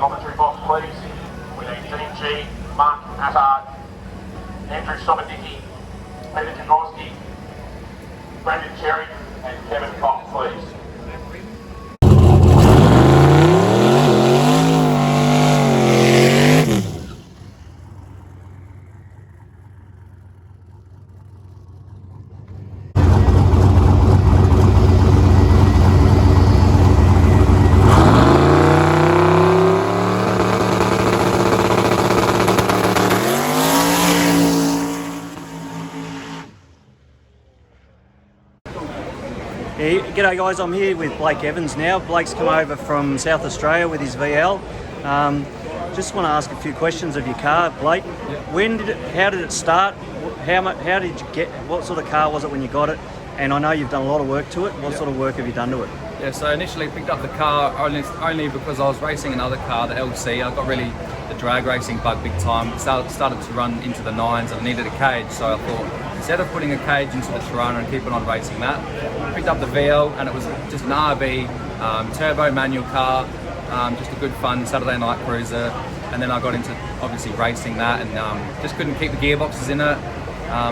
commentary box, please. We need Dean G, Mark Attard, Andrew Sobadicki, Peter Jaworski, Brandon Cherry, and Kevin Cox, please. G'day guys, I'm here with Blake Evans now. Blake's come over from South Australia with his VL. Just want to ask a few questions of your car, Blake. How did it start? How did you get? What sort of car was it when you got it? And I know you've done a lot of work to it. What sort of work have you done to it? Yeah, so I initially picked up the car only because I was racing another car, the LC. I got really the drag racing bug big time. Started to run into the nines and I needed a cage, so I thought instead of putting a cage into the Tirana and keeping on racing that, I picked up the VL and it was just an RB turbo manual car, just a good fun Saturday night cruiser. And then I got into obviously racing that and just couldn't keep the gearboxes in it,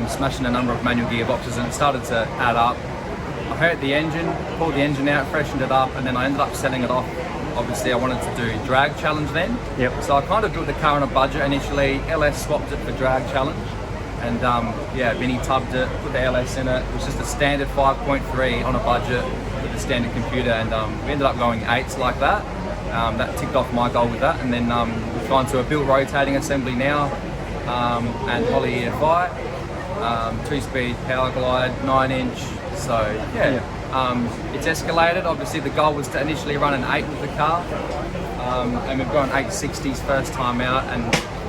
smashing a number of manual gearboxes, and it started to add up. I hurt the engine, pulled the engine out, freshened it up, and then I ended up selling it off. Obviously I wanted to do drag challenge then. So I kind of built the car on a budget initially. LS swapped it for drag challenge, and yeah, Vinny tubbed it, put the LS in it. It was just a standard 5.3 on a budget with a standard computer, and we ended up going 8s like that. That ticked off my goal with that, and then we've gone to a built rotating assembly now, and poly EFI, 2-speed power glide, 9-inch. So yeah. It's escalated. Obviously the goal was to initially run an 8 with the car, and we've gone 860s first time out, and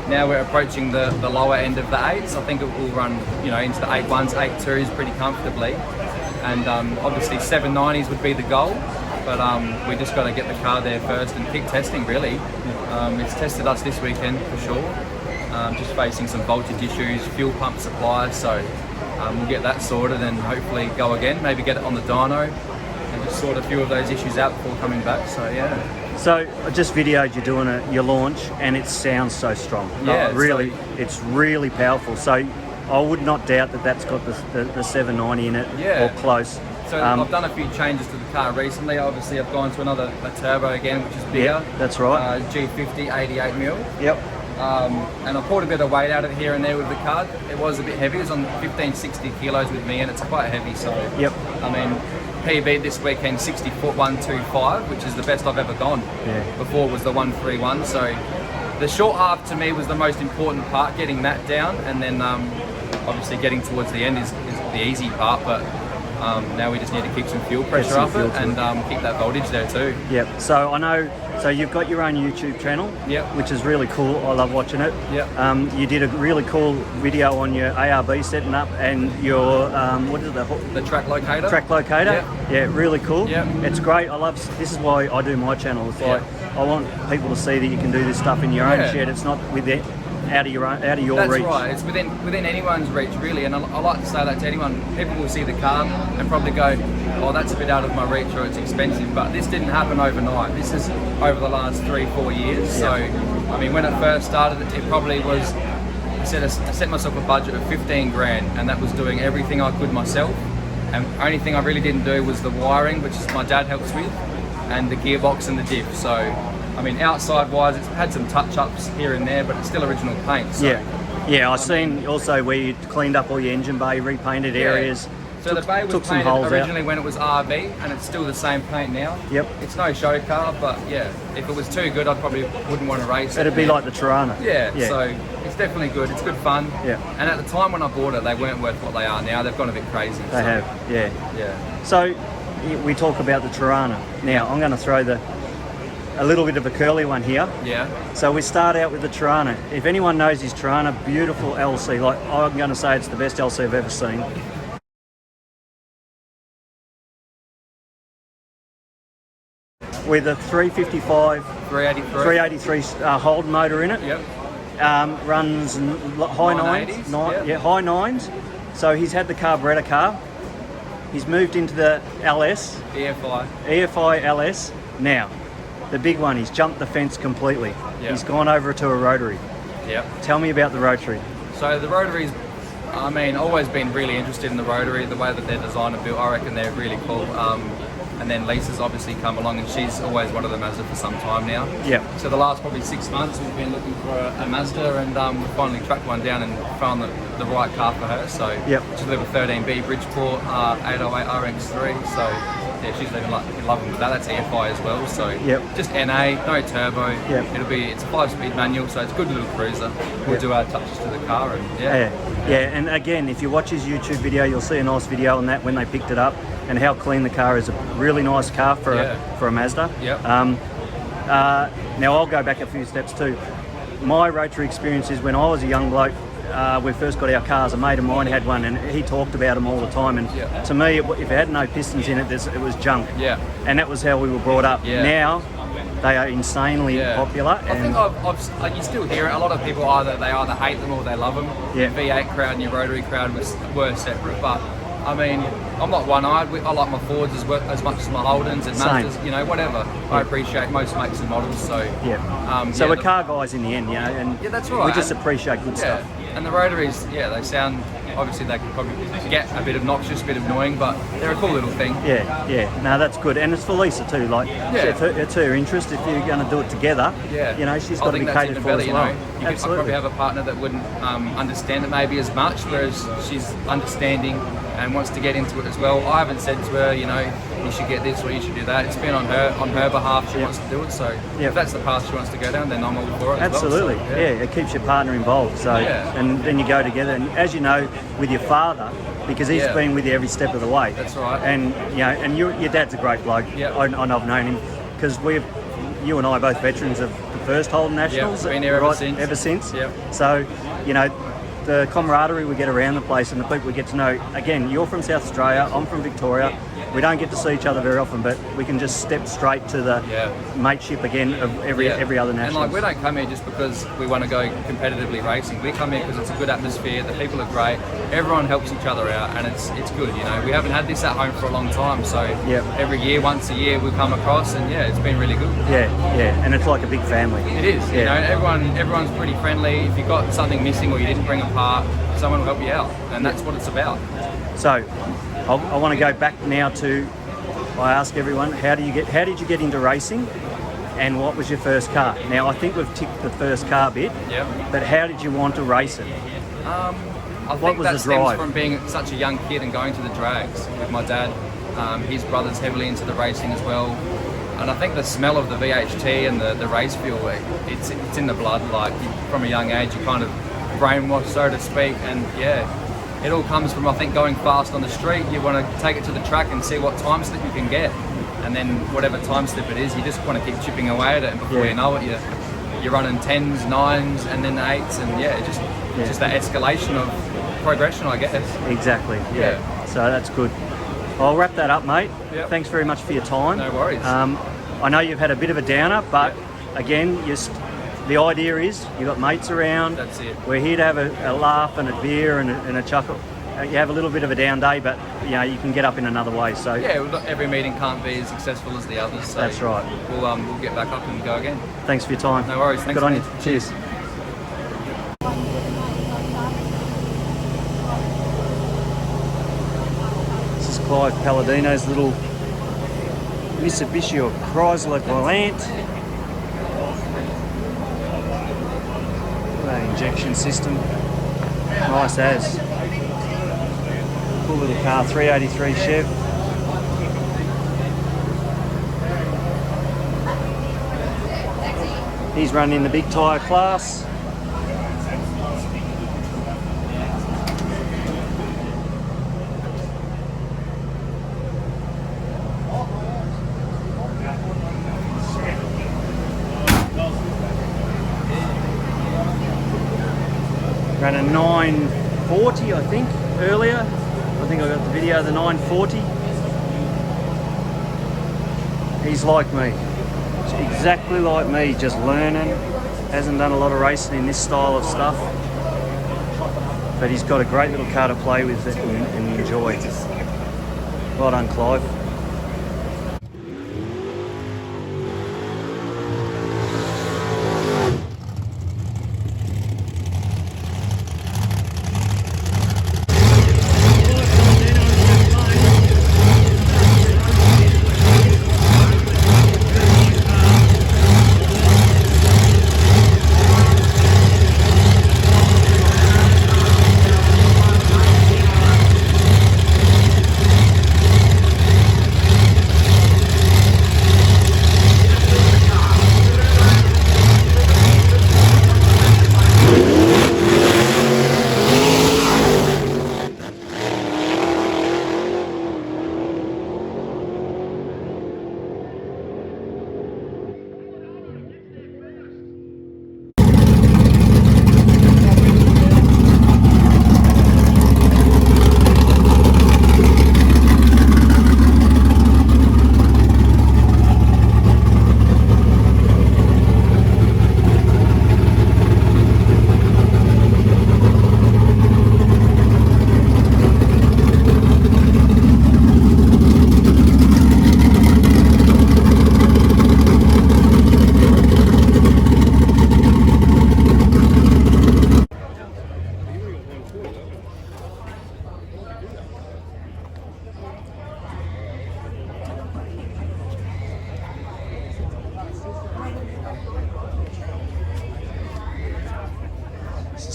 now we're approaching the lower end of the 8s. I think it will run, you know, into the 8.1s, 8.2s pretty comfortably, and obviously 790s would be the goal, but we just got to get the car there first and keep testing really. It's tested us this weekend for sure, just facing some voltage issues, fuel pump supply, so we'll get that sorted and hopefully go again, maybe get it on the dyno and just sort a few of those issues out before coming back, so yeah. So I just videoed you doing your launch and it sounds so strong. Yeah, it's really powerful. So I would not doubt that that's got the 790 in it, or close. So I've done a few changes to the car recently. Obviously I've gone to a turbo again, which is bigger. Yeah, that's right. G50 88mm. Yep. And I pulled a bit of weight out of here and there with the car. It was a bit heavy. It was on 1560 kilos with me, and it's quite heavy. So yep. I mean, PB this weekend 60 foot 125, which is the best I've ever gone. Yeah. Before was the 131. So the short half to me was the most important part, getting that down, and then obviously getting towards the end is the easy part. But now we just need to keep some fuel pressure up it and keep that voltage there too. Yep. So I know. So you've got your own YouTube channel. Yep. Which is really cool. I love watching it. Yep. You did a really cool video on your ARB setting up and your what is it? The track locator. Track locator. Yep. Yeah. Really cool. Yep. It's great. I love. This is why I do my channel. It's like I want people to see that you can do this stuff in your own shed. It's not with it. Out of your reach. That's right. It's within anyone's reach, really. And I like to say that to anyone. People will see the car and probably go, "Oh, that's a bit out of my reach, or it's expensive." But this didn't happen overnight. This is over the last 3-4 years. So, I mean, when it first started, it probably was. I set myself a budget of 15 grand, and that was doing everything I could myself. And the only thing I really didn't do was the wiring, which my dad helps with, and the gearbox and the diff. So, I mean, outside wise, it's had some touch-ups here and there, but it's still original paint. So. Yeah. I've seen also where you cleaned up all your engine bay, repainted areas. So the bay was painted originally when it was RV, and it's still the same paint now. Yep. It's no show car, but yeah, if it was too good, I probably wouldn't want to race it. It'd be like the Tirana. Yeah. So it's definitely good. It's good fun. Yeah. And at the time when I bought it, they weren't worth what they are now. They've gone a bit crazy. They have. Yeah. Yeah. So we talk about the Tirana. Now I'm going to throw a little bit of a curly one here. Yeah. So we start out with the Tirana. If anyone knows his Tirana, beautiful LC. Like I'm going to say it's the best LC I've ever seen. With a 355, 383 Holden motor in it. Yep. Runs high 9s. High 9s. So he's had the carburettor car. He's moved into the LS. EFI. EFI LS. Now, the big one, he's jumped the fence completely. Yeah. He's gone over to a rotary. Yep. Tell me about the rotary. So the rotaries, I mean, always been really interested in the rotary, the way that they're designed and built. I reckon they're really cool. And then Lisa's obviously come along, and she's always wanted a Mazda for some time now. Yeah. So the last probably 6 months we've been looking for a Mazda, and we finally tracked one down and found the right car for her. So Yep. she's a little 13B Bridgeport 808 RX3. So yeah, she's living loving with that. That's EFI as well. So Yep. just NA, no turbo. Yep. It's a 5-speed manual, so it's a good little cruiser. We'll Yep. do our touches to the car, and Yeah, and again, if you watch his YouTube video, you'll see a nice video on that when they picked it up and how clean the car is. A really nice car for a Mazda. Yep. Now I'll go back a few steps too. My rotary experience is when I was a young bloke. We first got our cars. A mate of mine had one, and he talked about them all the time. And Yeah. to me, if it had no pistons in it, it was junk. Yeah. And that was how we were brought up. Yeah. Now they are insanely Yeah. popular. I think like you still hear it. A lot of people they either hate them or they love them. Yeah. Your V8 crowd and your rotary crowd were separate, but I mean, I'm not one-eyed. I like my Fords as much as my Holdens and Same. Mazdas. You know, whatever. I appreciate most makes and models. So Yeah. So we're car guys in the end, you know, and Yeah, that's right. we just appreciate good yeah, stuff. and the rotaries, they sound. Obviously, they can probably get a bit obnoxious, a bit annoying, but they're a cool little thing. Yeah. No, that's good, and it's for Lisa too. Like, it's her interest. If you're going to do it together, you know, she's got to be catered for as well. I probably have a partner that wouldn't understand it maybe as much, whereas she's understanding and wants to get into it as well. I haven't said to her, you know, you should get this or you should do that. It's been on her behalf. She wants to do it, so if that's the path she wants to go down, then I'm all for it. Absolutely, as well, it keeps your partner involved. So, and then you go together, and as you know, with your father, because he's been with you every step of the way. That's right. And you know, and your dad's a great bloke. Yeah. I've known him because you and I are both veterans of the first Holden Nationals. Been here ever since. Yep. So, you know, the camaraderie we get around the place and the people we get to know. Again, you're from South Australia, I'm from Victoria. We don't get to see each other very often, but we can just step straight to the mateship again of every other national. And like, we don't come here just because we want to go competitively racing. We come here because it's a good atmosphere. The people are great. Everyone helps each other out, and it's good. You know, we haven't had this at home for a long time, so every year, once a year, we come across, and it's been really good. Yeah, and it's like a big family. It is. You know, everyone's pretty friendly. If you've got something missing or you didn't bring a part, someone will help you out, and that's what it's about. So, I want to go back now to. I ask everyone, how did you get into racing, and what was your first car? Now, I think we've ticked the first car bit. Yeah. But how did you want to race it? I What think was that the stems drive? from being such a young kid and going to the drags with my dad. His brother's heavily into the racing as well. And I think the smell of the VHT and the race fuel, it's in the blood. Like, from a young age, you kind of brainwashed, so to speak. And it all comes from, I think, going fast on the street. You want to take it to the track and see what time slip you can get. And then whatever time slip it is, you just want to keep chipping away at it. And before you know it, you're running 10s, 9s, and then 8s. And just that escalation of progression, I guess. Exactly. Yeah. So that's good. I'll wrap that up, mate. Yep. Thanks very much for your time. No worries. I know you've had a bit of a downer, but again, the idea is you've got mates around. That's it. We're here to have a laugh and a beer and a chuckle. You have a little bit of a down day, but you can get up in another way. So every meeting can't be as successful as the others. So that's right. We'll get back up and go again. Thanks for your time. No worries. Thanks, Good on mate. you. Cheers. This is Clive Palladino's little Mitsubishi or Chrysler Galant. Injection system. Nice as. Cool little car, 383 Chev. He's running in the big tyre class. Ran a 940, I think, earlier. I think I got the video of the 940. He's like me. Exactly like me, just learning. Hasn't done a lot of racing in this style of stuff. But he's got a great little car to play with and enjoy. Well done, Clive.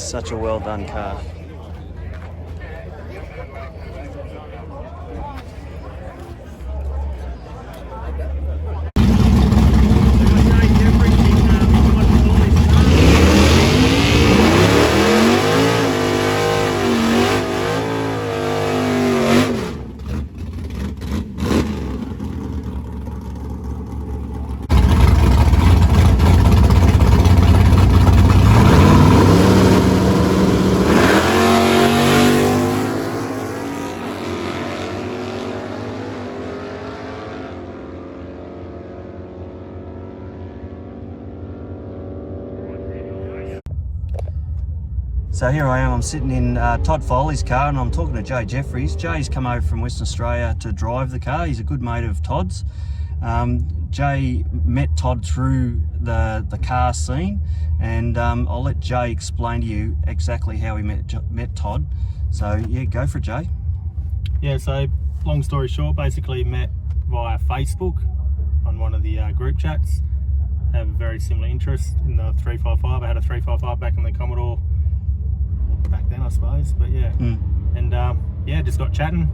such a well done car. So here I am, I'm sitting in Todd Foley's car and I'm talking to Jay Jeffries. Jay's come over from Western Australia to drive the car. He's a good mate of Todd's. Jay met Todd through the car scene, and I'll let Jay explain to you exactly how he met Todd. So yeah, go for it, Jay. Yeah, so long story short, basically met via Facebook on one of the group chats. Have a very similar interest in the 355. I had a 355 back in the Commodore back then, I suppose, but yeah. And yeah, just got chatting.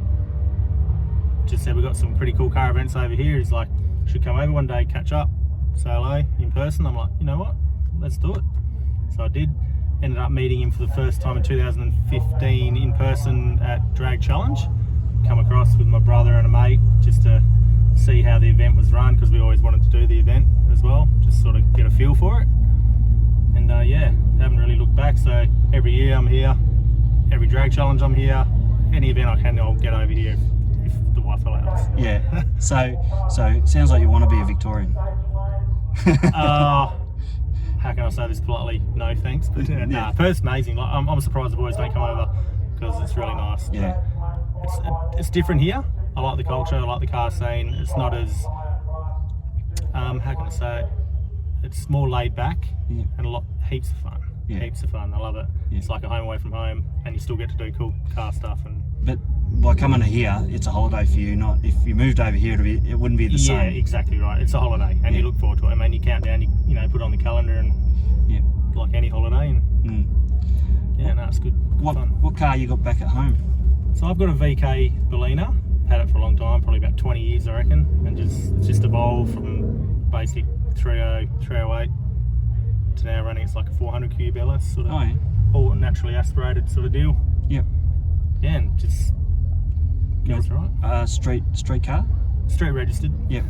Just said we got some pretty cool car events over here. He's like, should come over one day, catch up, say hello in person. I'm like, you know what, let's do it. So I did. Ended up meeting him for the first time in 2015 in person at Drag Challenge. Come across with my brother and a mate just to see how the event was run, because we always wanted to do the event as well, just sort of get a feel for it. And yeah, haven't really looked back. So every year I'm here, every Drag Challenge I'm here, any event I can, I'll get over here if the wife allows. Yeah. So it sounds like you want to be a Victorian. How can I say this politely? No thanks. But nah, Perth's amazing. Like, I'm surprised the boys don't come over, because it's really nice. Yeah. It's different here. I like the culture, I like the car scene. It's not as how can I say it? It's more laid back, and heaps of fun. Yeah. Heaps of fun. I love it. Yeah. It's like a home away from home, and you still get to do cool car stuff. And But by coming to here, it's a holiday for you. Not if you moved over here, it wouldn't be the same. Yeah, exactly right. It's a holiday, and you look forward to it. I mean, you count down, you know, put it on the calendar, and like any holiday. And yeah, no, it's good. Fun. What car you got back at home? So I've got a VK Berliner. Had it for a long time, probably about 20 years, I reckon, and just evolved from basic 30, 308 to now running. It's like a 400 cube LS sort of, all naturally aspirated sort of deal. Yep. Yeah, and just goes right. Street car. Street registered. Yep.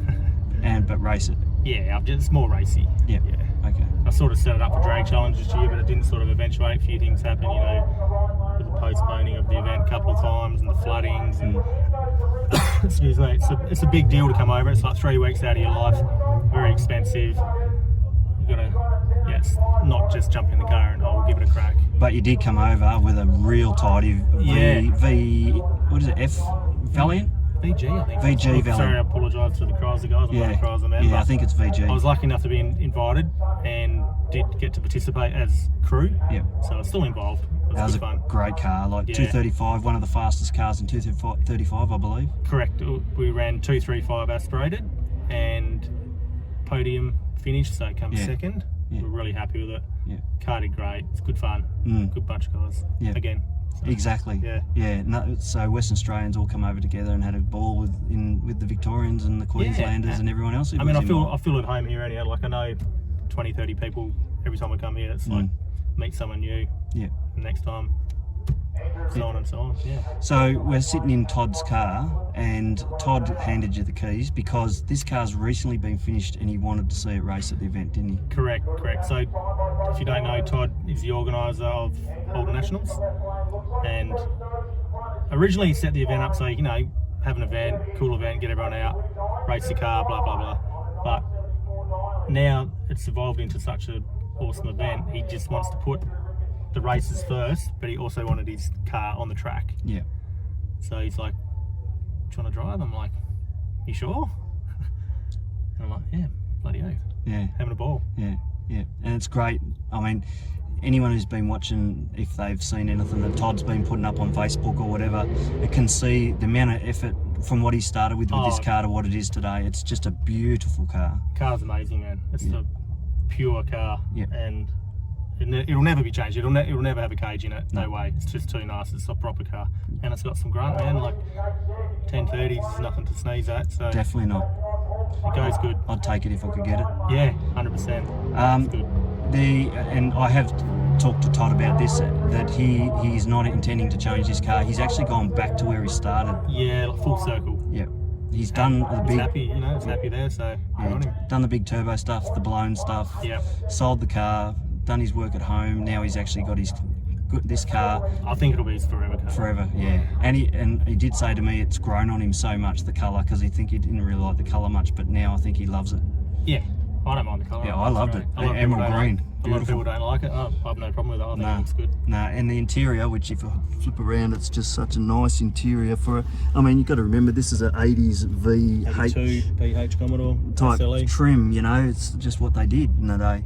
But race it. Yeah, it's more racy. Yep. Yeah. Okay. I sort of set it up for Drag Challenge this year, but it didn't sort of eventuate. A few things happened, you know, with the postponing of the event a couple of times and the floodings and excuse me, it's a big deal to come over. It's like 3 weeks out of your life, very expensive. You gotta, it's not just jump in the car and we'll give it a crack. But you did come over with a real tidy what is it, F Valiant? VG, I think. VG Valiant. Sorry, I apologise to the Chrysler guys. I'm not a Chrysler man. Yeah, I think it's VG. I was lucky enough to be invited and did get to participate as crew. Yep. So I was still involved. That was a fun. great car, like 235, one of the fastest cars in 235, I believe. Correct. We ran 235 aspirated and podium finish, so it comes second. Yeah. We're really happy with it. Yeah. Car did great. It's good fun. Good bunch of guys. Yeah. Again. So, exactly. Yeah. Yeah. No, so Western Australians all come over together and had a ball with the Victorians and the Queenslanders and everyone else. I mean, I feel at home here anyhow. Like I know 20, 30 people every time I come here. It's like meet someone new. Yeah. Next time. So on and so on. Yeah. So we're sitting in Todd's car, and Todd handed you the keys because this car's recently been finished, and he wanted to see it race at the event, didn't he? Correct. So if you don't know, Todd is the organiser of Holden Nationals, and originally he set the event up so, you know, have an event, cool event, get everyone out, race the car, blah blah blah. But now it's evolved into such an awesome event. He just wants to put the races first, but he also wanted his car on the track. Yeah. So he's like, do you want to drive? I'm like, you sure? And I'm like, yeah, bloody oath. Yeah. Having a ball. Yeah. And it's great. I mean, anyone who's been watching, if they've seen anything that Todd's been putting up on Facebook or whatever, it can see the amount of effort from what he started with this car to what it is today. It's just a beautiful car. Car's amazing, man. It's a pure car. Yeah. And It'll never be changed. It'll never have a cage in it. No way. It's just too nice. It's a proper car, and it's got some grunt, man. Like 1030s is nothing to sneeze at. So Definitely not. it goes good. I'd take it if I could get it. Yeah, 100%. It's good. And I have talked to Todd about this, that he's not intending to change his car. He's actually gone back to where he started. Yeah, like full circle. Yep. He's done the He's big. happy, you know. It's happy there. So good on him. Done the big turbo stuff, the blown stuff. Yep. Sold the car, done his work at home. Now he's actually got this car I think it'll be his forever car. forever. Yeah. And he did say to me it's grown on him so much, the colour, because he didn't really like the colour much, but now I think he loves it. Yeah, I don't mind the colour. Yeah, I loved it. A lot of Emerald people don't green. like- A lot of people don't like it. I have no problem with it. I think it looks good. No, and the interior, which if I flip around, it's just such a nice interior for it. I mean, you've got to remember this is an 80s Two PH Commodore type SLE. trim, you know, it's just what they did in the day.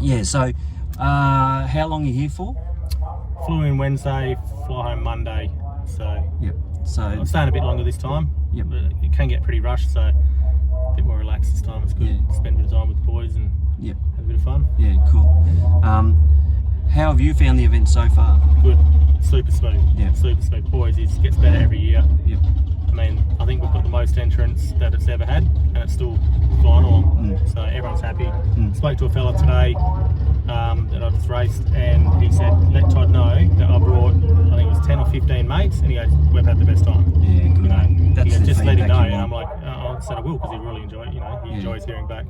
Yeah, so how long are you here for? Flew in Wednesday, fly home Monday. So Yep. So I'm staying a bit longer this time. Yep. But it can get pretty rushed, so a bit more relaxed this time. It's good Yeah. to spend a bit of time with the boys and yep. have a bit of fun. Yeah, cool. How have you found the event so far? Good, super smooth. Yeah. Super smooth. Always is. Gets better every year. Yep. I mean, I think we've got the most entrants that it's ever had, and it's still flying along. So everyone's happy. Spoke to a fella today that I just raced, and he said, "Let Todd know that I brought, I think it was 10 or 15 mates," and he goes, "We've had the best time." Yeah, good. You know, That's he goes, the "Just let him feedback know," you and I'm want. like, "Oh," I said I will, because he really enjoyed it. You know, he enjoys hearing back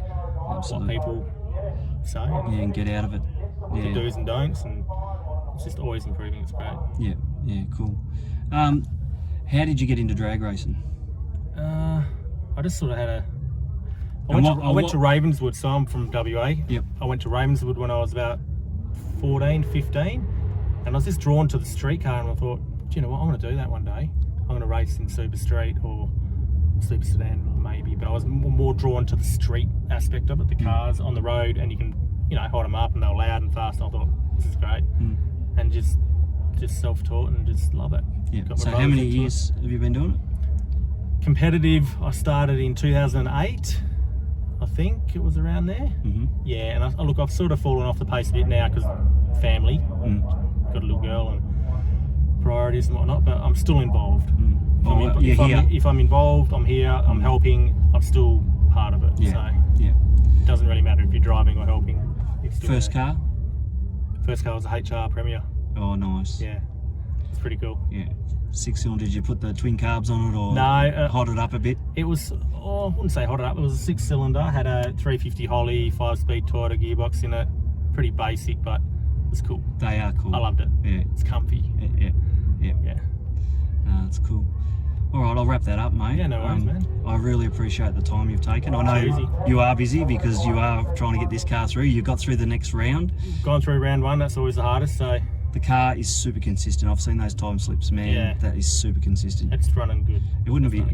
what Absolutely. people say, and Yeah, and get out of it. the Yeah. do's and don'ts, and it's just always improving. It's great. Yeah, yeah, cool. How did you get into drag racing? I just sort of had a. And I went to Ravenswood, so I'm from WA. Yep. I went to Ravenswood when I was about 14, 15, and I was just drawn to the street car, and I thought, do you know what, I'm going to do that one day. I'm going to race in Super Street or Super Sedan maybe, but I was more drawn to the street aspect of it, the cars on the road, and you can, you know, hold them up and they're loud and fast, and I thought, this is great. And just self-taught and just love it. Yeah. Got my So how brothers many into it. years have you been doing it? Competitive, I started in 2008, I think it was around there. Yeah, and look, I've sort of fallen off the pace a bit now because family, got a little girl and priorities and whatnot, but I'm still involved. If I'm involved, I'm here, I'm helping, I'm still part of it. Yeah. So Yeah. it doesn't really matter if you're driving or helping. It's still First there. car? First car was a HR Premier. Oh, nice. Yeah, it's pretty cool. Yeah. 6-cylinder, did you put the twin carbs on it or No, hot it up a bit? It was, I wouldn't say hot it up, it was a 6-cylinder, had a 350 Holly, 5-speed Toyota gearbox in it. Pretty basic, but it was cool. They are cool. I loved it. Yeah. It's comfy. Yeah. Yeah. That's cool. All right, I'll wrap that up, mate. Yeah, no worries, man. I really appreciate the time you've taken. I know Easy. you are busy because you are trying to get this car through. You got through the next round. Gone through round one, that's always the hardest, so The car is super consistent. I've seen those time slips, man. Yeah. That is super consistent. it's running good. It wouldn't be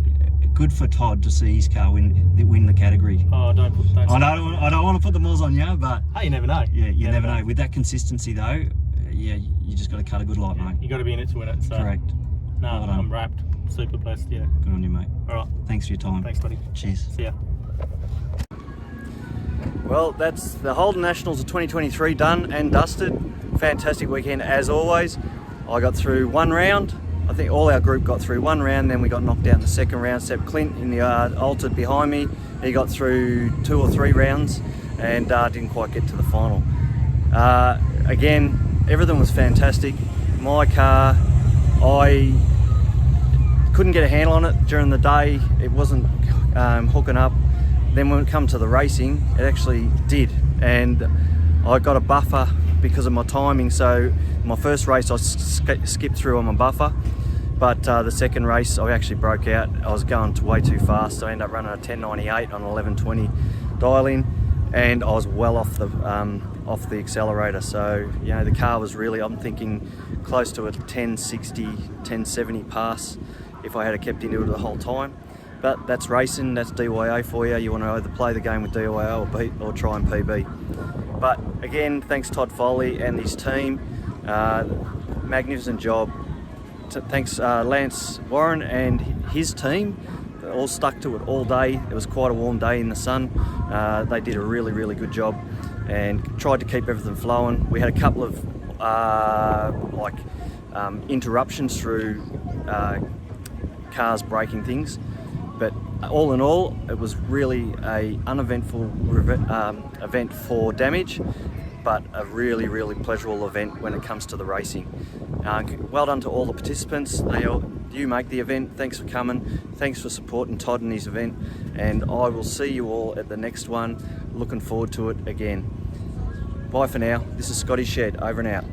good for Todd to see his car win the category. Oh, don't. I don't want to put the malls on you, but Hey, you never know. yeah, you never know. With that consistency though, yeah, you just got to cut a good light, mate. You got to be in it to win it. So. Correct. No, Well done. I'm wrapped. Super blessed. Yeah. Good on you, mate. All right. Thanks for your time. Thanks, buddy. Cheers. See ya. Well, that's the Holden Nationals of 2023 done and dusted. Fantastic weekend as always. I got through one round. I think all our group got through one round, then we got knocked out in the second round. Seb Clint in the altered behind me, he got through 2 or 3 rounds and didn't quite get to the final. Again, everything was fantastic. My car, I couldn't get a handle on it during the day. It wasn't hooking up. Then when it come to the racing, it actually did, and I got a buffer because of my timing. So my first race I skipped through on my buffer, but the second race I actually broke out. I was going way too fast, so I ended up running a 1098 on 1120 dial-in, and I was well off the accelerator. So you know, the car was really, I'm thinking close to a 1060, 1070 pass if I had kept into it the whole time. But that's racing, that's DYA for you. You want to either play the game with DYA or try and PB. But again, thanks Todd Foley and his team. Magnificent job. Thanks Lance Warren and his team. They all stuck to it all day. It was quite a warm day in the sun. They did a really, really good job. and tried to keep everything flowing. We had a couple of interruptions through cars breaking things, but all in all, it was really a uneventful event for damage, but a really, really pleasurable event when it comes to the racing. Well done to all the participants. You make the event. Thanks for coming. Thanks for supporting Todd in his event, and I will see you all at the next one. Looking forward to it again. Bye for now. This is Scotty Shed, over and out.